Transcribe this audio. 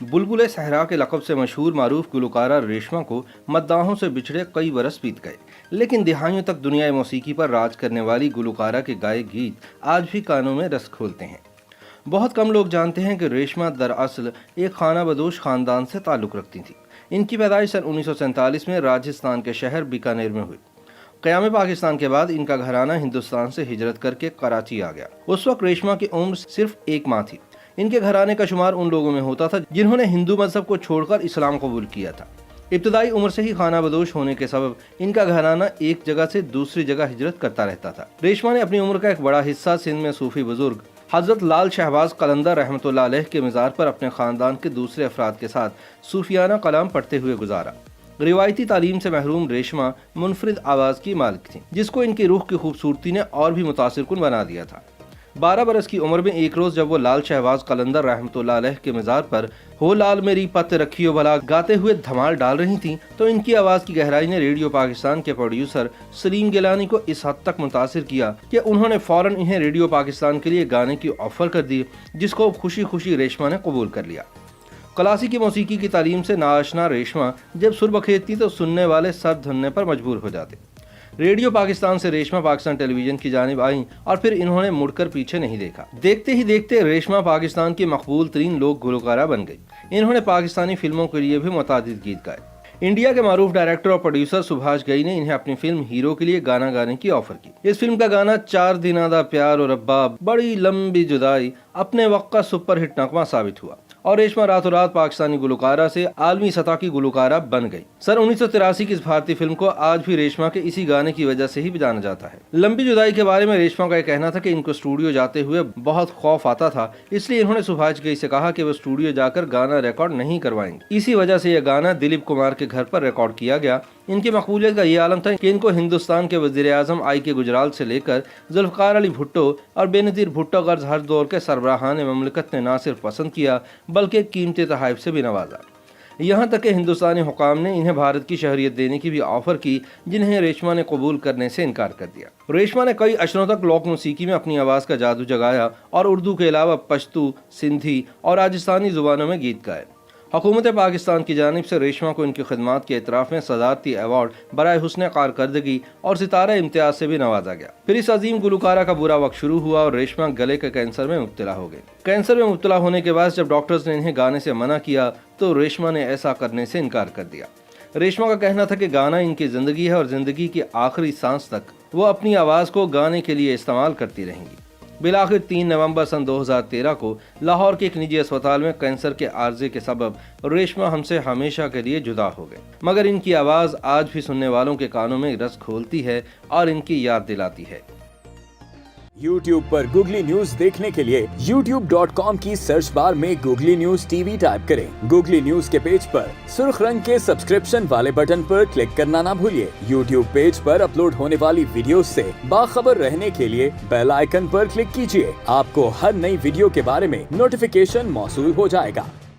बुलबुल सहरा के लक़ब से मशहूर मारूफ गुलकारा रेशमा को मद्दाहों से बिछड़े कई बरस बीत गए, लेकिन दिहाइयों तक दुनियाई मौसीकी पर राज करने वाली गुलकारा के गाए गीत आज भी कानों में रस खोलते हैं। बहुत कम लोग जानते हैं कि रेशमा दरअसल एक खाना बदोश ख़ानदान से ताल्लुक़ रखती थी। इनकी पैदाइश सन 1947 में राजस्थान के शहर बीकानेर में हुई। क़याम पाकिस्तान के बाद इनका घराना हिंदुस्तान से हिजरत करके कराची आ गया। उस वक्त रेशमा की उम्र सिर्फ 1 माह थी। इनके घराने का शुमार उन लोगों में होता था जिन्होंने हिंदू मजहब को छोड़कर इस्लाम कबूल किया था। इब्तदाई उम्र से ही खाना बदोश होने के सबब इनका घराना एक जगह से दूसरी जगह हिजरत करता रहता था। रेशमा ने अपनी उम्र का एक बड़ा हिस्सा सिंध में सूफी बुजुर्ग हजरत लाल शहबाज कलंदर रहमतुल्लाह अलैह के मज़ार पर अपने ख़ानदान के दूसरे अफराद के साथ सूफियाना कलाम पढ़ते हुए गुजारा। रिवायती तालीम से महरूम रेशमा मुनफरिद आवाज़ की मालिक थी, जिसको इनकी रूह की खूबसूरती ने और भी मुतासिरकुन बना दिया था। 12 बरस की उम्र में एक रोज़ जब वो लाल शहबाज कलंदर रहमतुल्लाह अलैह के मज़ार पर हो लाल मेरी पत रखियो भला गाते हुए धमाल डाल रही थीं, तो इनकी आवाज़ की गहराई ने रेडियो पाकिस्तान के प्रोड्यूसर सलीम गिलानी को इस हद तक मुतासिर किया कि उन्होंने फ़ौरन इन्हें रेडियो पाकिस्तान के लिए गाने की ऑफ़र कर दी, जिसको खुशी खुशी रेशमा ने कबूल कर लिया। क्लासिकी मौसीकी की तालीम से नाआशना रेशमा जब सुर बखेरती तो सुनने वाले सर धुनने पर मजबूर हो जाते। रेडियो पाकिस्तान से रेशमा पाकिस्तान टेलीविजन की जानिब आईं और फिर इन्होंने मुड़कर पीछे नहीं देखा। देखते ही देखते रेशमा पाकिस्तान की मकबूल तरीन लोक गुलकारा बन गई। इन्होंने पाकिस्तानी फिल्मों के लिए भी मुतादिद गीत गाए। इंडिया के मारूफ डायरेक्टर और प्रोड्यूसर सुभाष घई ने इन्हें अपनी फिल्म हीरो के लिए गाना गाने की ऑफर की। इस फिल्म का गाना 4 दिना दा प्यार और रब्बा बड़ी लंबी जुदाई अपने वक्त का सुपरहिट नगमा साबित हुआ और रेशमा रातों रात पाकिस्तानी गुलकारा से आलमी सतह की गुलकारा बन गई। सन 1983 की इस भारतीय फिल्म को आज भी रेशमा के इसी गाने की वजह से ही जाना जाता है। लंबी जुदाई के बारे में रेशमा का यह कहना था कि इनको स्टूडियो जाते हुए बहुत खौफ आता था, इसलिए इन्होंने सुभाष घई से कहा कि वो स्टूडियो जाकर गाना रिकॉर्ड नहीं करवाएंगे। इसी वजह से यह गाना दिलीप कुमार के घर पर रिकॉर्ड किया गया। इनकी मकबूलियत का ये आलम था कि इनको हिंदुस्तान के वज़ीर-ए-आज़म आई.के. गुजराल से लेकर जुल्फ़िकार अली भुट्टो और बेनज़ीर भुट्टो गर्ज हर दौर के सरबराहान ममलकत ने ना सिर्फ पसंद किया बल्कि कीमती तोहफ़े से भी नवाजा। यहाँ तक कि हिंदुस्तानी हुकाम ने इन्हें भारत की शहरियत देने की भी ऑफर की, जिन्हें रेशमा ने कबूल करने से इनकार कर दिया। रेशमा ने कई अशरों तक लोक मौसीकी में अपनी आवाज़ का जादू जगाया और उर्दू के अलावा पश्तू, सिंधी और राजस्थानी ज़ुबानों में गीत गाए। हुकूमत पाकिस्तान की जानिब से रेशमा को इनकी खिदमात के एतराफ़ में सदारती अवार्ड बराए हुस्न कारकर्दगी और सितारा इम्तियाज़ से भी नवाजा गया। फिर इस अजीम गुलकारा का बुरा वक्त शुरू हुआ और रेशमा गले के कैंसर में मुब्तला हो गई। कैंसर में मुब्तला होने के बाद जब डॉक्टर्स ने इन्हें गाने से मना किया तो रेशमा ने ऐसा करने से इनकार कर दिया। रेशमा का कहना था कि गाना इनकी ज़िंदगी है और ज़िंदगी की आखिरी सांस तक वो अपनी आवाज़ को गाने के लिए इस्तेमाल करती रहेंगी। बिलाखिर 3 नवंबर सन 2013 को लाहौर के एक निजी अस्पताल में कैंसर के आर्जे के सबब रेशमा हमसे हमेशा के लिए जुदा हो गए, मगर इनकी आवाज़ आज भी सुनने वालों के कानों में रस खोलती है और इनकी याद दिलाती है। YouTube पर गूगली न्यूज देखने के लिए youtube.com की सर्च बार में गूगली न्यूज टीवी टाइप करें। गूगली न्यूज के पेज पर सुर्ख रंग के सब्सक्रिप्शन वाले बटन पर क्लिक करना ना भूलिए। YouTube पेज पर अपलोड होने वाली वीडियोस से बाखबर रहने के लिए बेल आइकन पर क्लिक कीजिए। आपको हर नई वीडियो के बारे में नोटिफिकेशन मौसूल हो जाएगा।